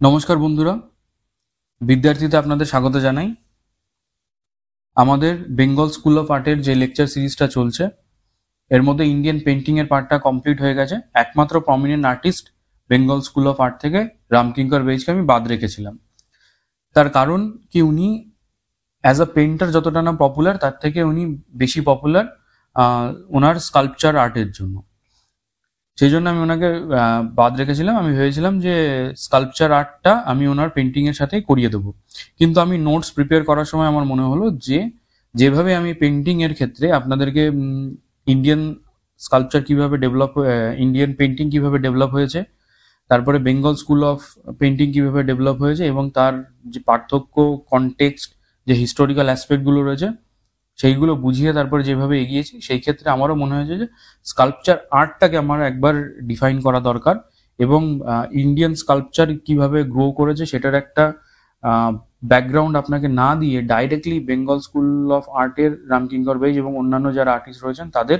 নমস্কার বন্ধুরা, বিদ্যার্থীতে আপনাদের স্বাগত জানাই। আমাদের বেঙ্গল স্কুল অফ আর্টের যে লেকচার সিরিজটা চলছে, এর মধ্যে ইন্ডিয়ান পেন্টিং এর পার্টটা কমপ্লিট হয়ে গেছে। একমাত্র prominent artist Bengal school of art থেকে রামকিঙ্কর বেইজকে আমি বাদ রেখেছিলাম। তার কারণ কি, উনি অ্যাজ আ পেন্টার যতটা না পপুলার, তার থেকে উনি বেশি পপুলার ওনার স্কাল্পচার আর্টের জন্য। সেই জন্য আমি ওনাকে বাদ রেখেছিলাম। আমি ভেবেছিলাম যে স্কাল্পচার আর্টটা আমি ওনার পেন্টিং এর সাথেই করিয়ে দেবো, কিন্তু আমি নোটস প্রিপেয়ার করার সময় আমার মনে হলো যে যেভাবে আমি পেন্টিং এর ক্ষেত্রে আপনাদেরকে ইন্ডিয়ান স্কাল্পচার কিভাবে ডেভেলপ, ইন্ডিয়ান পেন্টিং কিভাবে ডেভেলপ হয়েছে, তারপরে বেঙ্গল স্কুল অফ পেন্টিং কিভাবে ডেভেলপ হয়েছে এবং তার যে পার্থক্য, কনটেক্সট, যে হিস্টোরিক্যাল অ্যাসপেক্টগুলো রয়েছে, সেইগুলো বুঝিয়ে তারপরে যেভাবে এগিয়েছি, সেই ক্ষেত্রে আমারও মনে হয়েছে যে স্কাল্পচার আর্টটাকে আমার একবার ডিফাইন করা দরকার এবং ইন্ডিয়ান স্কাল্পচার কিভাবে গ্রো করেছে সেটার একটা ব্যাকগ্রাউন্ড আপনাকে না দিয়ে ডাইরেক্টলি বেঙ্গল স্কুল অফ আর্টের রামকিঙ্কর বেইজ এবং অন্যান্য যারা আর্টিস্ট রয়েছেন তাদের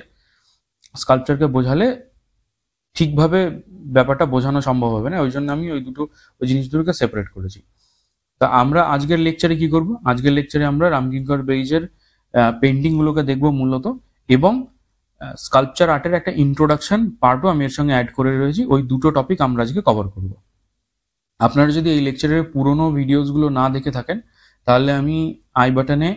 স্কাল্পচারকে বোঝালে ঠিকভাবে ব্যাপারটা বোঝানো সম্ভব হবে না। ওই জন্য আমি ওই জিনিস দুটোকে সেপারেট করেছি। তা আমরা আজকের লেকচারে কি করব? আজকের লেকচারে আমরা রামকিঙ্কর বেইজের পেন্টিং গুলোকে দেখবো মূলত, এবং স্কাল্পচার আর্টের একটা ইন্ট্রোডাকশন পার্টও আমি এর সঙ্গে অ্যাড করে রয়েছি। ওই দুটো টপিক আমরা আজকে কভার করব। আপনারা যদি এই লেকচারের পুরোনো ভিডিওসগুলো না দেখে থাকেন, তাহলে আমি আই বাটনে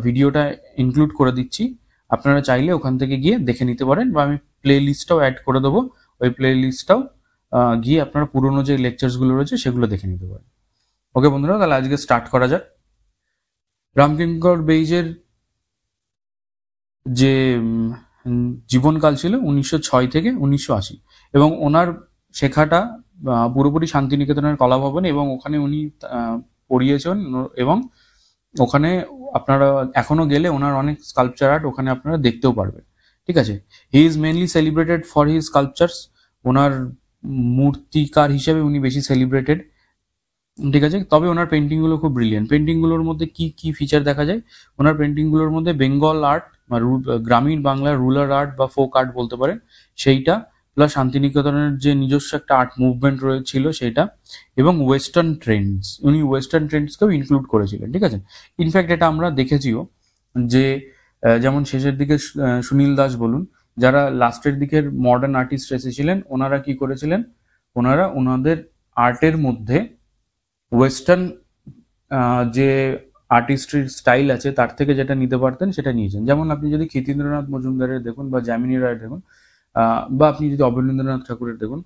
ভিডিওটা ইনক্লুড করে দিচ্ছি। আপনারা চাইলে ওখান থেকে গিয়ে দেখে নিতে পারেন, বা আমি প্লে লিস্টটাও অ্যাড করে দেবো। ওই প্লে লিস্টটাও গিয়ে আপনারা পুরোনো যে লেকচারসগুলো রয়েছে সেগুলো দেখে নিতে পারেন। ওকে বন্ধুরা, তাহলে আজকে স্টার্ট করা যাক। রামকিঙ্কর বেইজের যে জীবনকাল ছিল 1906 থেকে 1980, এবং ওনার শেখাটা পুরোপুরি শান্তিনিকেতনের কলাভবন, এবং ওখানে উনি পড়িয়েছেন, এবং ওখানে আপনারা এখনো গেলে ওনার অনেক স্কাল্পচার আর্ট ওখানে আপনারা দেখতেও পারবেন। ঠিক আছে, he is mainly celebrated for his sculptures. ওনার মূর্তিকার হিসেবে উনি বেশি সেলিব্রেটেড। ঠিক আছে, তবে ওনার পেন্টিংগুলো খুব ব্রিলিয়েন্ট। পেন্টিংগুলোর মধ্যে কি কি ফিচার দেখা যায়? ওনার পেন্টিংগুলোর মধ্যে বেঙ্গল আর্ট বা গ্রামীণ বাংলার রুরাল আর্ট বা ফোক আর্ট বলতে পারেন, সেইটা, প্লাস শান্তিনিকেতনের যে নিজস্ব একটা আর্ট মুভমেন্ট রয়েছিল সেইটা, এবং ওয়েস্টার্ন ট্রেন্ডস, উনি ওয়েস্টার্ন ট্রেন্ডসকেও ইনক্লুড করেছিলেন। ঠিক আছে, ইনফ্যাক্ট এটা আমরা দেখেছিও যে যেমন শেষের দিকে সুনীল দাস বলুন, যারা লাস্টের দিকের মডার্ন আর্টিস্ট এসেছিলেন, ওনারা কি করেছিলেন, ওনারা ওনাদের আর্টের মধ্যে ওয়েস্টার্ন যে আর্টিস্ট্রির স্টাইল আছে তার থেকে যেটা নিতে পারতেন সেটা নিয়েছেন। যেমন আপনি যদি ক্ষিতীন্দ্রনাথ মজুমদারের দেখুন, বা যামিনী রায় দেখুন, বা আপনি যদি অবনীন্দ্রনাথ ঠাকুরের দেখুন,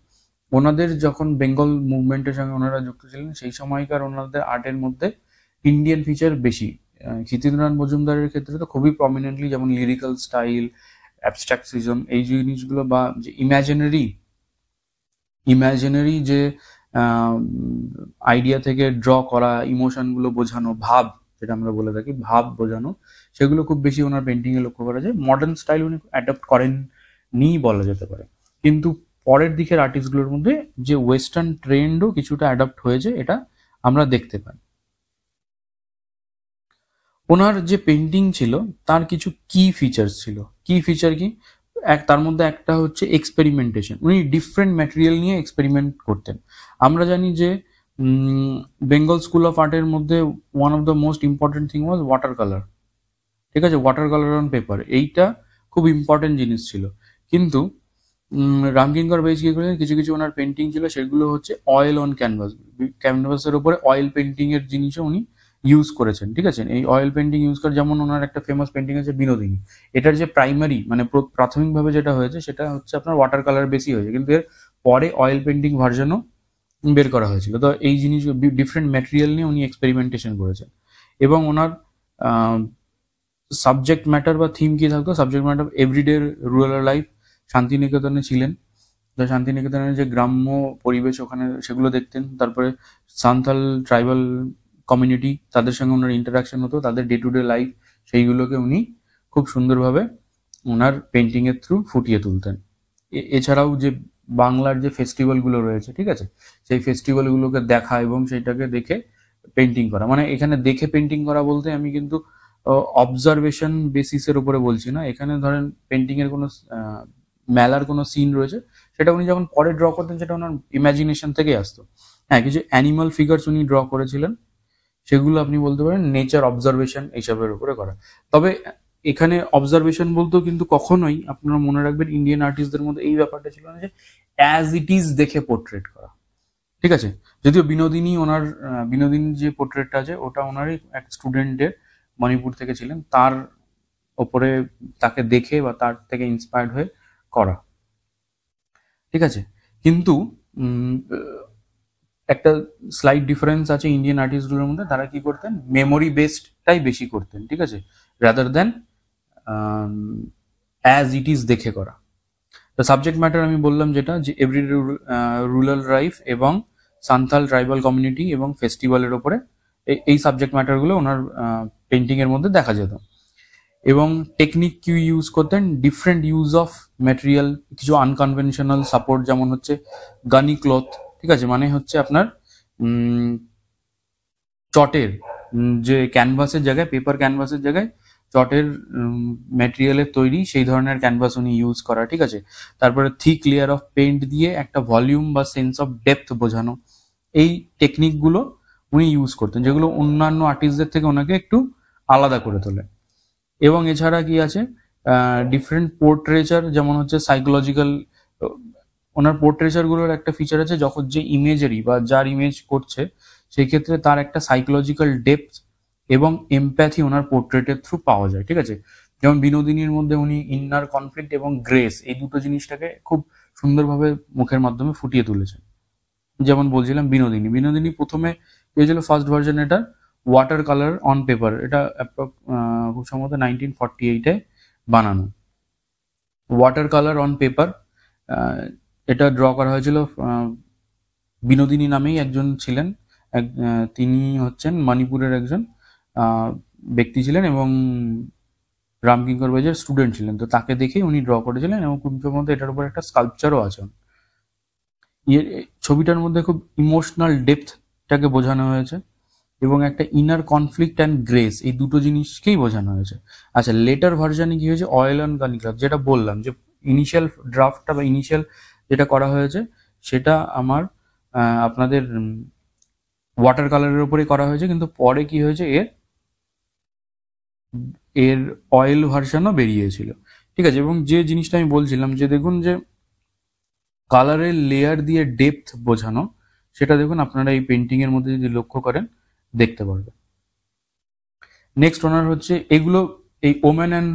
ওনাদের যখন বেঙ্গল মুভমেন্টের সঙ্গে ওনারা যুক্ত ছিলেন, সেই সময়কার ওনাদের আর্টের মধ্যে ইন্ডিয়ান ফিচার বেশি। ক্ষিতীন্দ্রনাথ মজুমদারের ক্ষেত্রে তো খুবই প্রমিনেন্টলি, যেমন লিরিক্যাল স্টাইল, অ্যাবস্ট্রাকশনিজম, এই জিনিসগুলো, বা যে ইমাজিনারি যে আইডিয়া থেকে ড্র করা, ইমোশনগুলো বোঝানো, ভাব যেটা আমরা বলে থাকি, ভাব বোঝানো, সেগুলো খুব বেশি ওনার পেন্টিংয়ে লক্ষ্য করা যায়। মডার্ন স্টাইল উনি অ্যাডাপ্ট করেন নি বলা যেতে পারে, কিন্তু পরের দিকের আর্টিস্টগুলোর মধ্যে যে ওয়েস্টার্ন ট্রেন্ডও কিছুটা অ্যাডাপ্ট হয়েছে, এটা আমরা দেখতে পাই। ওনার যে পেন্টিং ছিল তার কিছু কি ফিচার্স ছিল। কি ফিচার কি? তার মধ্যে একটা হচ্ছে এক্সপেরিমেন্টেশন। উনি ডিফারেন্ট ম্যাটেরিয়াল নিয়ে এক্সপেরিমেন্ট করতেন। আমরা জানি যে বেঙ্গল স্কুল অফ আর্টের মধ্যে one of the most important thing was water colour. ঠিক আছে, ওয়াটার কালার অন পেপার, এইটা খুব ইম্পর্টেন্ট জিনিস ছিল। কিন্তু রামকিঙ্কর বেইজ কি করেছেন, কিছু কিছু ওনার পেন্টিং ছিল সেগুলো হচ্ছে অয়েল অন ক্যানভাস, ক্যানভাসের উপরে অয়েল পেন্টিং এর জিনিসও উনি ইউজ করেছেন। ঠিক আছে, এই অয়েল পেন্টিং ইউজ করে, যেমন ওনার একটা ফেমাস পেন্টিং আছে বিনোদিনী। এটার যে প্রাইমারি মানে প্রাথমিকভাবে যেটা হয়েছে সেটা হচ্ছে আপনার ওয়াটার কালার বেশি হয়েছে, কিন্তু এর পরে অয়েল পেন্টিং ভার্জনও বের করা হয়েছিল। তো এই জিনিস ডিফারেন্ট ম্যাটেরিয়াল নিয়ে উনি এক্সপেরিমেন্টেশন করেছেন। এবং ওনার সাবজেক্ট ম্যাটার বা থিম কি থাকতো? Subject matter everyday rural life. শান্তিনিকেতনে ছিলেন, তো শান্তিনিকেতনের যে গ্রাম্য পরিবেশ ওখানে সেগুলো দেখতেন। তারপরে সান্থাল ট্রাইবাল কমিউনিটি, তাদের সঙ্গে ওনার ইন্টারাকশন হতো, তাদের ডে টু ডে লাইফ, সেইগুলোকে উনি খুব সুন্দরভাবে ওনার পেন্টিংয়ের থ্রু ফুটিয়ে তুলতেন। এছাড়াও যে বাংলার যে ফেস্টিভ্যালগুলো রয়েছে, ঠিক আছে, সেই ফেস্টিভ্যালগুলোকে দেখা এবং সেইটাকে দেখে পেন্টিং করা। মানে এখানে দেখে পেন্টিং করা বলতে আমি কিন্তু অবজারভেশন বেসিসের উপরে বলছি না। এখানে ধরেন পেন্টিংয়ের কোনো মেলার কোনো সিন রয়েছে, সেটা উনি যখন পরে ড্র করতেন সেটা ওনার ইমাজিনেশন থেকে আসতো। হ্যাঁ, কিছু অ্যানিমাল ফিগার্স উনি ড্র করেছিলেন, সেগুলো আপনি বলতে পারেন নেচার অবজারভেশন এইসবের উপরে করা। তবে এখানে অবজারভেশন বলতেও কিন্তু কখনোই আপনারা মনে রাখবেন ইন্ডিয়ান আর্টিস্টদের মধ্যে এই ব্যাপারটা ছিল না যে অ্যাজ ইট ইজ দেখে পোর্ট্রেট করা, ঠিক আছে। যদিও বিনোদিনীর যে পোর্ট্রেটটা আছে ওটা ওনারই এক স্টুডেন্টের মণিপুর থেকে ছিলেন, তার ওপরে তাকে দেখে বা তার থেকে ইন্সপায়ার্ড হয়ে করা, ঠিক আছে। কিন্তু একটা স্লাইট ডিফারেন্স আছে ইন্ডিয়ান আর্টিস্টগুলোর মধ্যে, তারা কি করতেন মেমোরি বেসডটাই বেশি করতেন, ঠিক আছে, rather than as it is দেখে করা। তো সাবজেক্ট ম্যাটার আমি বললাম যেটা, যে এভরি রুরাল লাইফ এবং সান্থাল ট্রাইবাল কমিউনিটি এবং ফেস্টিভ্যালের ওপরে এই সাবজেক্ট ম্যাটারগুলো ওনার পেন্টিং এর মধ্যে দেখা যেত। এবং টেকনিক কি ইউজ করতেন, ডিফারেন্ট ইউজ অফ ম্যাটেরিয়াল, কিছু আনকনভেনশনাল সাপোর্ট, যেমন হচ্ছে গানি ক্লথ, ঠিক আছে, মানে হচ্ছে আপনার চটের যে ক্যানভাসের জায়গায়, পেপার ক্যানভাসের জায়গায় চটের ম্যাটেরিয়ালের তৈরি সেই ধরনের ক্যানভাস উনি ইউজ করা, ঠিক আছে। তারপরে থিক লেয়ার অফ পেইন্ট দিয়ে একটা ভলিউম বা সেন্স অফ ডেপথ বোঝানো, এই টেকনিকগুলো উনি ইউজ করতেন, যেগুলো অন্যান্য আর্টিস্টদের থেকে ওনাকে একটু আলাদা করে তোলে। এবং এছাড়া কি আছে, ডিফারেন্ট পোর্ট্রেচার, যেমন হচ্ছে সাইকোলজিক্যাল, ওনার পোর্ট্রেচারগুলোর একটা ফিচার আছে, যখন যে ইমেজারি বা যার ইমেজ করছে সেই ক্ষেত্রে তার একটা সাইকোলজিক্যাল ডেপথ এবং এমপ্যাথি ওনার পোর্ট্রেটের থ্রু পাওয়া যায়, ঠিক আছে। যেমন বিনোদিনীর মধ্যে উনি ইন্নার কনফ্লিক্ট এবং গ্রেস এই দুটো জিনিসটাকে খুব সুন্দরভাবে মুখের মাধ্যমে ফুটিয়ে তুলেছেন। যেমন বলছিলাম বিনোদিনী প্রথমে হয়েছিল ফার্স্ট ভার্জন, এটা ওয়াটার কালার অন পেপার, এটা খুব সম্ভবত 1948-এ বানানো। ওয়াটার কালার অন পেপার এটা ড্র করা হয়েছিল, বিনোদিনী নামেই একজন ছিলেন, তিনি হচ্ছেন মণিপুরের একজন ব্যক্তি ছিলেন এবং রামকিঙ্কর বেজের স্টুডেন্ট ছিলেন, তো তাকে দেখেই উনি ড্র করেছিলেন এবং খুব সম্ভবত এটার উপর একটা স্কাল্পচারও আছে। ছবিটার মধ্যে খুব ইমোশনাল ডেপথটাকে বোঝানো হয়েছে এবং একটা ইনার কনফ্লিক্ট অ্যান্ড গ্রেস, এই দুটো জিনিসকেই বোঝানো হয়েছে। আচ্ছা, লেটার ভার্সানে কি হয়েছে, অয়েল অ্যান্ড গানিক্রাফট, যেটা বললাম যে ইনিশিয়াল ড্রাফটটা বা ইনিশিয়াল যেটা করা হয়েছে সেটা আমার আপনাদের ওয়াটার কালারের উপরে করা হয়েছে, কিন্তু পরে কি হয়েছে, এর অয়েল ভার্সানও বেরিয়েছিল, ঠিক আছে। এবং যে জিনিসটা আমি বলছিলাম যে দেখুন যে কালারের লেয়ার দিয়ে ডেপথ বোঝানো, সেটা দেখুন আপনারা এই পেন্টিং এর মধ্যে যদি লক্ষ্য করেন দেখতে পারবেন। নেক্সট ওনার হচ্ছে এগুলো, এই ওমেন অ্যান্ড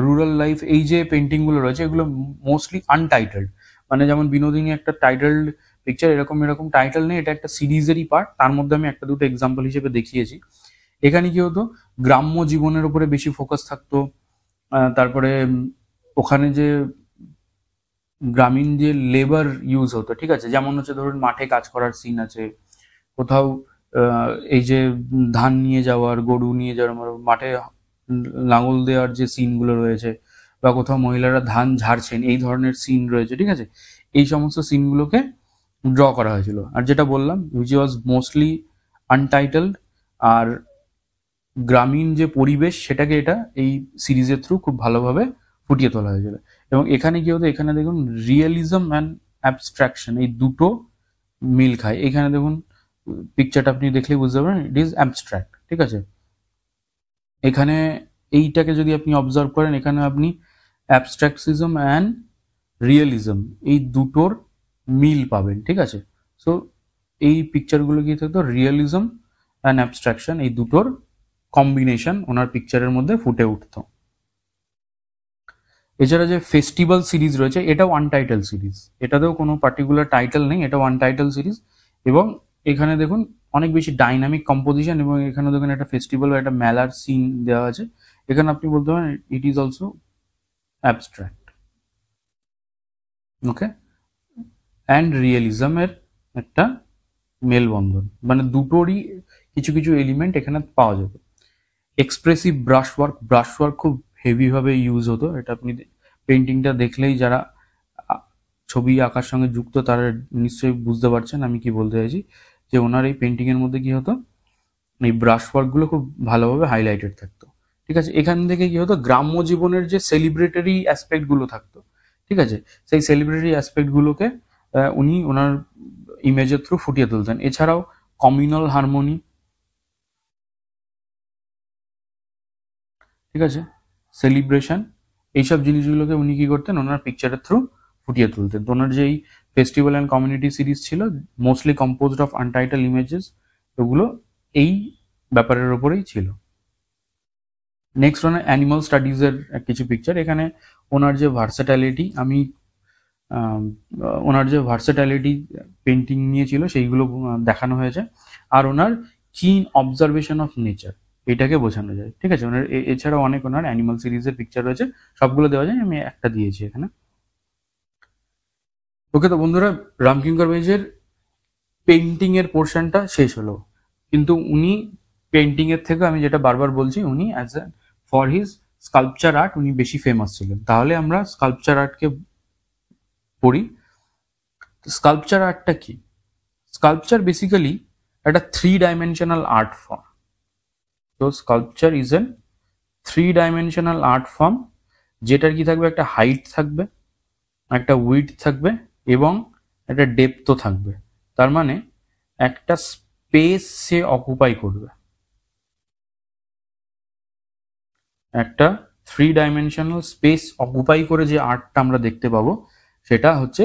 রুরাল লাইফ, এই যে পেন্টিং গুলো রয়েছে এগুলো মোস্টলি আনটাইটেলড, মানে যেমন বিনোদিনী একটা টাইটেলড পিকচার, এরকম টাইটেল নেই, এটা একটা সিরিজেরই পার্ট, তার মধ্যে আমি একটা দুটো এক্সাম্পল হিসেবে দেখিয়েছি। এখানে কি হতো, গ্রাম্য জীবনের উপরে বেশি ফোকাস থাকতো, তারপরে ওখানে যে গ্রামীণ যে লেবার ইউজ হতো, ঠিক আছে, যেমন হচ্ছে ধরুন মাঠে কাজ করার সিন আছে, কোথাও এই যে ধান নিয়ে যাওয়ার, গরু নিয়ে যাওয়ার, মাঠে লাঙল দেওয়ার যে সিনগুলো রয়েছে, বা কোথাও মহিলারা ধান ঝাড়ছেন, এই ধরনের সিন রয়েছে, ঠিক আছে। এই সমস্ত সিনগুলোকে ড্র করা হয়েছিল। আর যেটা বললাম উইচ ওয়াজ মোস্টলি আনটাইটেলড, আর গ্রামীণ যে পরিবেশ সেটাকে এটা এই সিরিজের থ্রু খুব ভালোভাবে ফুটিয়ে তোলা হয়েছিল। এবং এখানে কি হতো, এখানে দেখুন রিয়েলিজম অ্যান্ড অ্যাবস্ট্রাকশন এই দুটো মিল খায়। এখানে দেখুন পিকচারটা আপনি দেখলেই বুঝতে পারবেন ইট ইজ অ্যাবস্ট্রাক্ট, ঠিক আছে। এখানে এইটাকে যদি আপনি অবজার্ভ করেন, এখানে আপনি অ্যাবস্ট্রাকশিজম অ্যান্ড রিয়েলিজম এই দুটোর মিল পাবেন, ঠিক আছে। সো এই পিকচারগুলো কি থাকতো, রিয়েলিজম অ্যান্ড অ্যাবস্ট্রাকশন এই দুটোর কম্বিনেশন ওনার পিকচারের মধ্যে ফুটে উঠতো। এছাড়া যে ফেস্টিভ্যাল সিরিজ রয়েছে, এটাও আনটাইটেল সিরিজ, এটাতেও কোনো পার্টিকুলার টাইটেল নেই, এটাও আনটাইটেল সিরিজ। এবং এখানে দেখুন অনেক বেশি ডাইনামিক কম্পোজিশন, এবং এখানে দেখুন একটা ফেস্টিভ্যাল বা একটা মেলার সিন দেওয়া আছে। এখানে আপনি বলতে পারেন it is also abstract, okay. And রিয়েলিজমের একটা মেলবন্ধন, মানে দুটোরই কিছু কিছু এলিমেন্ট এখানে পাওয়া যাবে। এক্সপ্রেসিভ ব্রাশ ওয়ার্ক খুব হেভিভাবে ইউজ হতো, এটা আপনি পেন্টিংটা দেখলেই যারা ছবি আঁকার সঙ্গে যুক্ত তারা নিশ্চয়ই বুঝতে পারছেন আমি কি বলতে চাইছি, যে ওনার এই পেন্টিং এর মধ্যে কি হতো, এই ব্রাশ ওয়ার্কগুলো খুব ভালোভাবে হাইলাইটেড থাকতো, ঠিক আছে। এখান থেকে কি হতো, গ্রাম্য জীবনের যে সেলিব্রেটারি অ্যাসপেক্টগুলো থাকতো, ঠিক আছে, সেই সেলিব্রেটারি অ্যাসপেক্টগুলোকে উনি ওনার ইমেজের থ্রু ফুটিয়ে তুলতেন। এছাড়াও কমিউনাল হারমোনি, ঠিক আছে, সেলিব্রেশন, এইসব জিনিসগুলোকে উনি কি করতেন, ওনার পিকচারের থ্রু ফুটিয়ে তুলতেন। তো ওনার যেই ফেস্টিভ্যাল অ্যান্ড কমিউনিটি সিরিজ ছিল, mostly composed of untitled images, ওগুলো এই ব্যাপারের ওপরেই ছিল। নেক্সট ওনার অ্যানিমাল স্টাডিজের কিছু পিকচার। এখানে ওনার যে ভার্সেটালিটি, ওনার যে ভার্সেটালিটি পেন্টিং নিয়ে ছিল সেইগুলো দেখানো হয়েছে। আর ওনার কিন অবজারভেশন অফ নেচার, এটাকে বোঝানো যায়, ঠিক আছে। ওনার এছাড়াও অনেক ওনার অ্যানিমাল সিরিজের পিকচার রয়েছে, সবগুলো দেওয়া যায়, আমি একটা দিয়েছি এখানে। ওকে, তো বন্ধুরা, রামকিঙ্কর বেইজের পেন্টিং এর পোর্শনটা শেষ হলো, কিন্তু উনি পেন্টিং এর থেকে, আমি যেটা বারবার বলছি, উনি as A for his sculpture art উনি বেশি ফেমাস ছিলেন। তাহলে আমরা স্কাল্পচার আর্টকে পড়ি। স্কাল্পচার আর্টটা কি? স্কাল্পচার বেসিক্যালি একটা 3 ডাইমেনশনাল আর্ট ফর্ম। তো sculpture is an 3 dimensional art form, যেটার কি থাকবে, একটা হাইট থাকবে, একটা উইডথ থাকবে, এবং একটা ডেপথও থাকবে। তার মানে একটা স্পেস সে অকুপাই করবে। একটা 3 ডাইমেনশনাল স্পেস অকুপাই করে যে আর্টটা আমরা দেখতে পাবো, সেটা হচ্ছে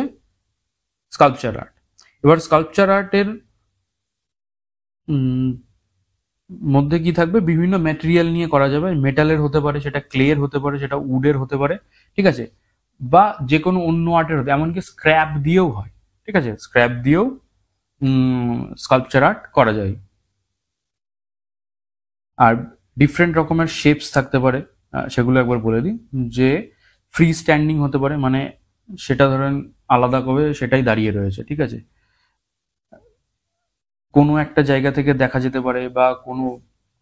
স্কাল্পচার আর্ট। এবার স্কাল্পচার আর্টের মধ্যে কি থাকবে, বিভিন্ন ম্যাটেরিয়াল নিয়ে করা যাবে। মেটালের হতে পারে, সেটা ক্লের হতে পারে, সেটা উডের হতে পারে, ঠিক আছে, বা যে কোনো অন্য আর্টের হতে, এমনকি স্ক্র্যাপ দিয়েও হয়, ঠিক আছে, স্ক্র্যাপ দিয়েও স্কাল্পচার আর্ট করা যায়। আর ডিফারেন্ট রকমের শেপস থাকতে পারে, সেগুলো একবার বলে দিই। যে ফ্রি স্ট্যান্ডিং হতে পারে, মানে সেটা ধরেন আলাদা করে সেটাই দাঁড়িয়ে রয়েছে, ঠিক আছে, কোনো একটা জায়গা থেকে দেখা যেতে পারে, বা কোনো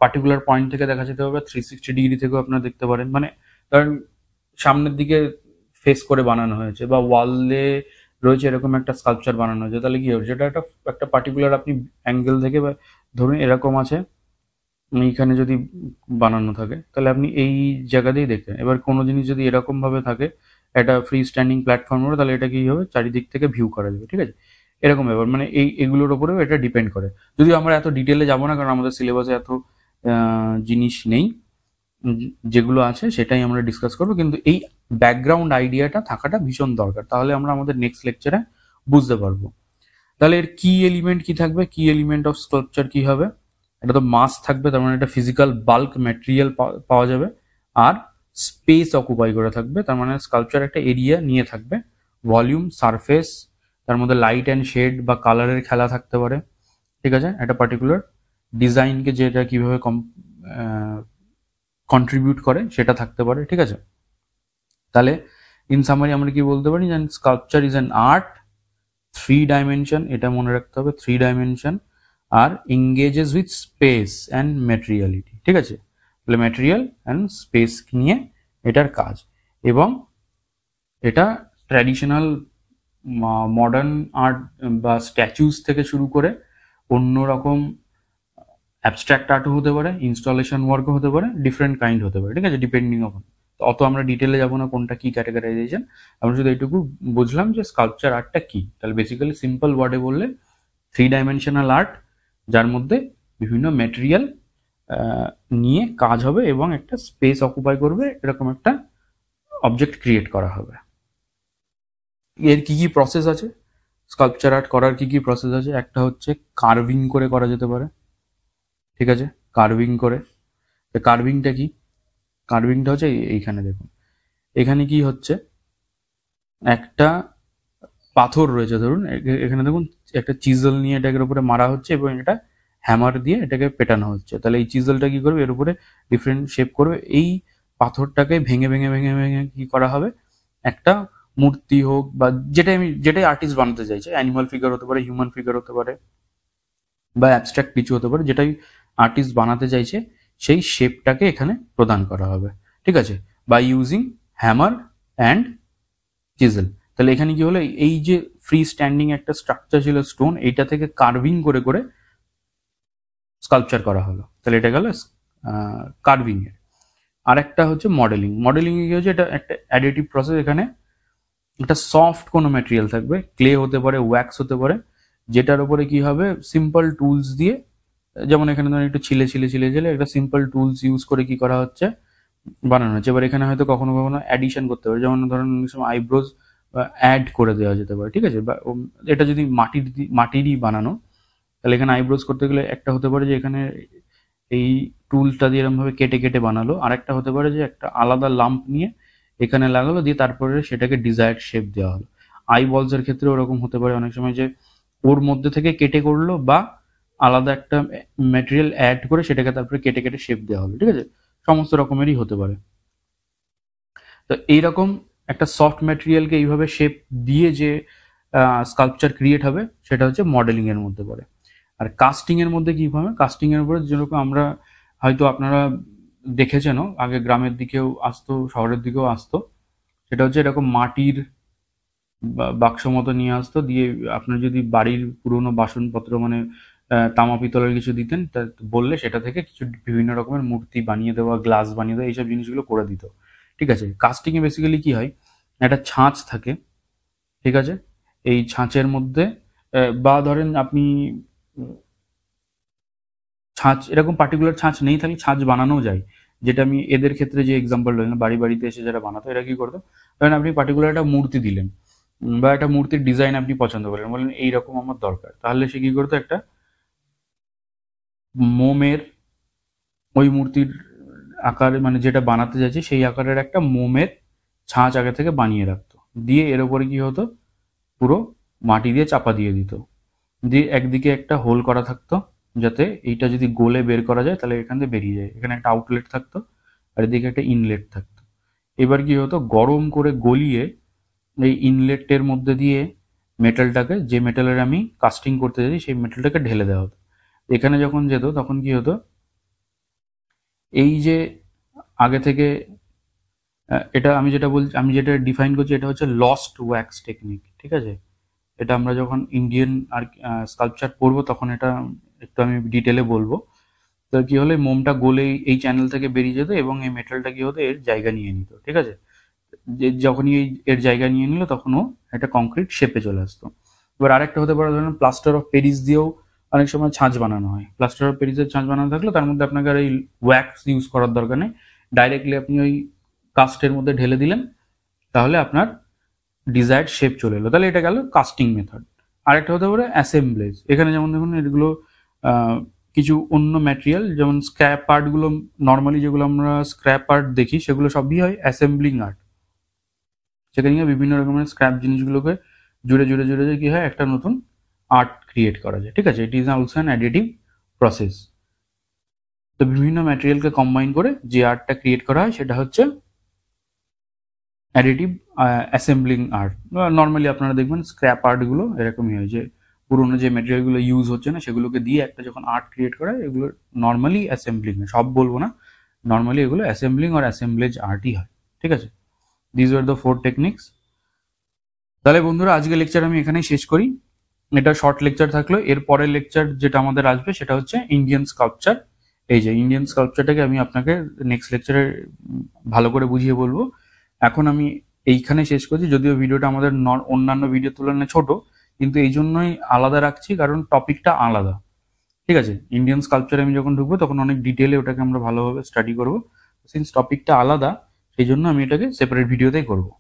পার্টিকুলার পয়েন্ট থেকে দেখা যেতে পারে, বা 360 ডিগ্রি থেকেও আপনারা দেখতে পারেন। মানে ধরেন সামনের দিকে ফেস করে বানানো হয়েছে, বা ওয়ালে রয়েছে এরকম একটা স্কাল্পচার বানানো হয়েছে, তাহলে কি হবে, সেটা একটা পার্টিকুলার আপনি অ্যাঙ্গেল থেকে, বা ধরুন এরকম আছে, এইখানে যদি বানানো থাকে, তাহলে আপনি এই জায়গাতেই দেখতেন। এবার কোনো জিনিস যদি এরকম ভাবে থাকে, একটা ফ্রি স্ট্যান্ডিং প্ল্যাটফর্ম হবে, তাহলে এটা কি হবে, চারিদিক থেকে ভিউ করা যাবে, ঠিক আছে, এরকম ব্যাপার। মানে এগুলোর ওপরেও এটা ডিপেন্ড করে। যদিও আমরা এত ডিটেলে যাবো না, কারণ আমাদের সিলেবাসে এত জিনিস নেই, যেগুলো আছে সেটাই আমরা ডিসকাস করবো। কিন্তু এই ব্যাকগ্রাউন্ড আইডিয়াটা থাকাটা ভীষণ দরকার, তাহলে আমরা আমাদের নেক্সট লেকচারে বুঝতে পারবো। তাহলে এর কি এলিমেন্ট কি থাকবে, কি এলিমেন্ট অফ স্কাল্পচার কি হবে, এটা তো মাস থাকবে, তার মানে একটা ফিজিক্যাল বাল্ক ম্যাটেরিয়াল পাওয়া যাবে, আর স্পেস অকুপাই করে থাকবে, তার মানে স্কাল্পচার একটা এরিয়া নিয়ে থাকবে, ভলিউম, সারফেস, তার মধ্যে লাইট অ্যান্ড শেড বা কালারের খেলা থাকতে পারে, ঠিক আছে, একটা পার্টিকুলার ডিজাইনকে যেটা কিভাবে কন্ট্রিবিউট করে সেটা থাকতে পারে, ঠিক আছে। তাহলে ইন সামারি আমরা কি বলতে পারি, যে sculpture is an art, 3 dimension, এটা মনে রাখতে হবে, 3 ডাইমেনশন, আর engages with space and materiality, ঠিক আছে। তাহলে ম্যাটেরিয়াল অ্যান্ড স্পেস নিয়ে এটার কাজ, এবং এটা ট্র্যাডিশনাল মডার্ন আর্ট বা স্ট্যাচুস থেকে শুরু করে অন্যরকম অ্যাবস্ট্রাক্ট আর্টও হতে পারে, ইনস্টলেশন ওয়ার্কও হতে পারে, ডিফারেন্ট কাইন্ড হতে পারে, ঠিক আছে, ডিপেন্ডিং অন। তো অত আমরা ডিটেলে যাবো না কোনটা কি ক্যাটাগরাইজেশন, আমরা শুধু এইটুকু বুঝলাম যে স্কাল্পচার আর্টটা কি। তাহলে বেসিক্যালি সিম্পল ওয়ার্ডে বললে 3 ডাইমেনশনাল আর্ট, যার মধ্যে বিভিন্ন ম্যাটেরিয়াল নিয়ে কাজ হবে এবং একটা স্পেস অকুপাই করবে, এরকম একটা অবজেক্ট ক্রিয়েট করা হবে। এর কি কি প্রসেস আছে, স্কাল্পচার আর্ট করার কি কি প্রসেস আছে? একটা হচ্ছে কার্ভিং করে করা যেতে পারে, ঠিক আছে, কার্ভিং করে। কার্ভিংটা কি, কার্ভিংটা হচ্ছে এইখানে দেখুন, এখানে কি হচ্ছে, একটা পাথর রয়েছে, ধরুন এখানে দেখুন একটা চিজল নিয়ে এটাকে উপরে মারা হচ্ছে, এবং এটা হ্যামার দিয়ে এটাকে পেটানো হচ্ছে। তাহলে এই চিজলটা কি করবে, এর উপরে ডিফারেন্ট শেপ করবে, এই পাথরটাকে ভেঙে ভেঙে ভেঙে ভেঙে কি করা হবে, একটা মূর্তি হোক বা যেটাই আর্টিস্ট বানাতে চাইছে, অ্যানিমাল ফিগার হতে পারে, হিউম্যান ফিগার হতে পারে, বা অ্যাবস্ট্রাক্ট কিছু হতে পারে, যেটাই আর্টিস্ট বানাতে চাইছে সেই শেপটাকে এখানে প্রদান করা হবে, ঠিক আছে, by using hammer and chisel. তাহলে এখানে কি হলো, এই যে ফ্রি স্ট্যান্ডিং একটা স্ট্রাকচার ছিল স্টোন, এইটা থেকে কার্ভিং করে করে স্কাল্পচার করা হলো, তাহলে এটা গেল কার্ভিং এর। আর একটা হচ্ছে মডেলিং। মডেলিং কি হচ্ছে, এটা একটা অ্যাডিটিভ প্রসেস, এখানে একটা সফট কোনো ম্যাটেরিয়াল থাকবে, ক্লে হতে পারে, ওয়্যাক্স হতে পারে, যেটার উপরে কি হবে সিম্পল টুলস দিয়ে, যেমন এখানে ধরুন একটু ছিলে একটা সিম্পল টুলস ইউজ করে কি করা হচ্ছে, বানানো হচ্ছে। এবার এখানে হয়তো কখনো কখনো অ্যাডিশন করতে পারে, যেমন ধরুন অনেক সময় আইব্রোজ অ্যাড করে দেওয়া যেতে পারে, ঠিক আছে। বা এটা যদি মাটিরই বানানো, তাহলে এখানে আইব্রোজ করতে গেলে একটা হতে পারে যে এখানে এই টুলটা দিয়ে এরকম ভাবে কেটে কেটে বানালো, আর একটা হতে পারে যে একটা আলাদা লাম্প নিয়ে এখানে লাগালো, দিয়ে তারপরে সেটাকে ডিজায়ার্ড শেপ দেওয়া হলো। আই বলস এর ক্ষেত্রে ওরকম হতে পারে অনেক সময়, যে ওর মধ্যে থেকে কেটে করলো বা আলাদা একটা ম্যাটেরিয়াল অ্যাড করে সেটাকে তারপরে কেটে কেটে শেপ দেওয়া হলো, ঠিক আছে। সমস্ত রকমেরই হতে পারে। তো এইরকম একটা সফট ম্যাটেরিয়ালকে এইভাবে শেপ দিয়ে যে স্কাল্পচার ক্রিয়েট হবে, সেটা হচ্ছে মডেলিং এর মধ্যে পড়ে। আর কাস্টিং এর মধ্যে কি হবে, কাস্টিং এর উপরে যেরকম আমরা হয়তো আপনারা দেখেছেনও, আগে গ্রামের দিকেও আসতো, শহরের দিকেও আসতো, সেটা হচ্ছে এরকম মাটির বাক্স মতো নিয়ে আসতো, দিয়ে আপনার যদি বাড়ির পুরনো বাসনপত্র মানে তামা পিতলের কিছু দিতেন, তা বললে সেটা থেকে কিছু বিভিন্ন রকমের মূর্তি বানিয়ে দেওয়া, গ্লাস বানিয়ে দেওয়া, এইসব জিনিসগুলো করে দিত, ঠিক আছে। কাস্টিং এ বেসিক্যালি কি হয়, একটা ছাঁচ থাকে, ঠিক আছে। এই ছাঁচের মধ্যে বা ধরেন আপনি ছাঁচ এরকম পার্টিকুলার ছাঁচ নেই থাকলে ছাঁচ বানানো যায়, যেটা আমি এদের ক্ষেত্রে যে এক্সাম্পল দিলাম, বাড়ি বাড়িতে এসে যারা বানাতো, এরা কি করতো, ধরেন আপনি পার্টিকুলার একটা মূর্তি দিলেন, বা একটা মূর্তির ডিজাইন আপনি পছন্দ করলেন, বললেন এইরকম আমার দরকার, তাহলে সে কি করতো, একটা মোমের ওই মূর্তির আকারে মানে যেটা বানাতে যাচ্ছে সেই আকারের একটা মোমের ছাঁচ আগে থেকে বানিয়ে রাখতো, দিয়ে এর উপরে কি হতো, পুরো মাটি দিয়ে চাপা দিয়ে দিত, দিয়ে একদিকে একটা হোল করা থাকতো, যাতে এইটা যদি গোলে বের করা যায় তাহলে এখান থেকে বেরিয়ে যায়, এখানে একটা আউটলেট থাকতো, আর এদিকে একটা ইনলেট থাকতো। এবার কি হতো, গরম করে গলিয়ে এই ইনলেটের মধ্যে দিয়ে মেটালটাকে, যে মেটালের আমি কাস্টিং করতে যাচ্ছি সেই মেটালটাকে ঢেলে দেওয়া হতো। এখানে যখন যেত তখন কি হতো, এই যে আগে থেকে এটা আমি যেটা বলছি, আমি যেটা ডিফাইন করছি, এটা হচ্ছে লস্ট ওয়্যাক্স টেকনিক, ঠিক আছে। এটা আমরা যখন ইন্ডিয়ান আর স্কাল্পচার পড়বো তখন এটা একটু আমি ডিটেলে বলবো। তো কি হলো, মোমটা গলে এই চ্যানেল থেকে বেরিয়ে যেত এবং এই মেটালটা কি হতো, এর জায়গা নিয়ে নিত, ঠিক আছে। যে যখনই এর জায়গা নিয়ে নিল তখন ও একটা কংক্রিট শেপে চলে আসতো। এবার আরেকটা হতে পারে, ধরুন প্লাস্টার অফ প্যারিস দিয়েও অনেক সময় ছাঁচ বানানো হয়। প্লাস্টার অফ প্যারিসের ছাঁচ বানানো থাকলে তার মধ্যে আপনাকে আর এই ওয়্যাক্স ইউজ করার দরকার নেই, ডাইরেক্টলি আপনি ওই কাস্টের মধ্যে ঢেলে দিলেন, তাহলে আপনার ডিজায়ার্ড শেপ চলে এলো, তাহলে এটা গেল কাস্টিং মেথড। আরেকটা হতে পারে অ্যাসেম্বলেজ। এখানে যেমন দেখুন এগুলো কিছু অন্য ম্যাটেরিয়াল, যেমন স্ক্র্যাপ পার্টগুলো, নর্মালি যেগুলো আমরা স্ক্র্যাপ পার্ট দেখি সেগুলো সবই হয় অ্যাসেম্বলিং আর্ট। সেখানে বিভিন্ন রকমের স্ক্র্যাপ জিনিসগুলোকে জুড়ে জুড়ে জুড়ে কি হয়, একটা নতুন আর্ট ক্রিয়েট করা যায়, ঠিক আছে। ইট is also an additive process. তো বিভিন্ন ম্যাটেরিয়ালকে কম্বাইন করে যে আর্টটা ক্রিয়েট করা হয় সেটা হচ্ছে অ্যাডিটিভ অ্যাসেম্বলিং আর্ট। নর্মালি আপনারা দেখবেন স্ক্র্যাপ আর্টগুলো এরকমই হয়, যে পুরোনো যে ম্যাটেরিয়ালগুলো ইউজ হচ্ছে না সেগুলোকে দিয়ে একটা যখন আর্ট ক্রিয়েট করা হয়, এগুলো নর্মালি অ্যাসেম্বলিং, সব বলবো না, নর্মালি এগুলো অ্যাসেম্বলিং আর অ্যাসেম্বলেজ আর্টই হয়, ঠিক আছে। This are the 4 techniques. তাহলে বন্ধুরা আজকে লেকচার আমি এখানেই শেষ করি। এটা শর্ট লেকচার থাকলো, এর পরের লেকচার যেটা আমাদের আসবে সেটা হচ্ছে ইন্ডিয়ান স্কাল্পচার। এই যে ইন্ডিয়ান স্কাল্পচারটাকে আমি আপনাকে নেক্সট লেকচারে ভালো করে বুঝিয়ে বলবো। এখন আমি এইখানে শেষ করছি, যদিও ভিডিওটা আমাদের অন্যান্য ভিডিওর তুলনায় ছোট, কিন্তু এই জন্যই আলাদা রাখছি কারণ টপিকটা আলাদা, ঠিক আছে। ইন্ডিয়ান স্কাল্পচারে আমি যখন ঢুকবো তখন অনেক ডিটেলে ওটাকে আমরা ভালোভাবে স্টাডি করবো, সিন্স টপিকটা আলাদা সেই জন্য আমি এটাকে সেপারেট ভিডিওতেই করবো।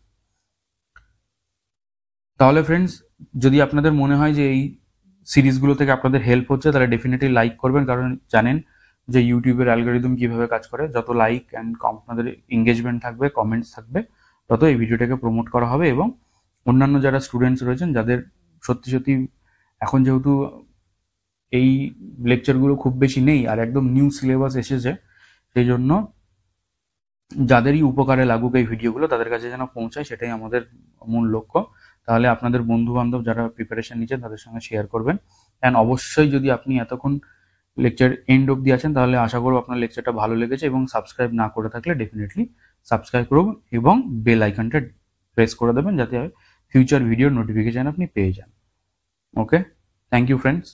তাহলে ফ্রেন্ডস, যদি আপনাদের মনে হয় যে এই সিরিজগুলো থেকে আপনাদের হেল্প হচ্ছে, তাহলে ডেফিনেটলি লাইক করবেন, কারণ জানেন যে ইউটিউবের অ্যালগোরিদম কিভাবে কাজ করে। যত লাইক অ্যান্ড আপনাদের এঙ্গেজমেন্ট থাকবে, কমেন্টস থাকবে, তত এই ভিডিওটাকে প্রমোট করা হবে। এবং অন্যান্য যারা স্টুডেন্টস রয়েছেন, যাদের সত্যি সত্যি এখন যেহেতু এই লেকচারগুলো খুব বেশি নেই আর একদম নিউ সিলেবাস এসেছে, সেই জন্য যাদেরই উপকারে লাগুক এই ভিডিওগুলো তাদের কাছে যেন পৌঁছায়, সেটাই আমাদের মূল লক্ষ্য। তাহলে আপনাদের বন্ধু বান্ধব যারা প্রিপারেশন নিচ্ছেন তাদের সঙ্গে শেয়ার করবেন। অ্যান্ড অবশ্যই যদি আপনি এতক্ষণ লেকচার এন্ড অব্দি আছেন তাহলে আশা করব আপনার লেকচারটা ভালো লেগেছে, এবং সাবস্ক্রাইব না করে থাকলে ডেফিনেটলি সাবস্ক্রাইব করুন এবং বেল আইকনটা প্রেস করে দেবেন, যাতে ফিউচার ভিডিওর নোটিফিকেশন আপনি পেয়ে যান। ওকে, থ্যাংক ইউ ফ্রেন্ডস।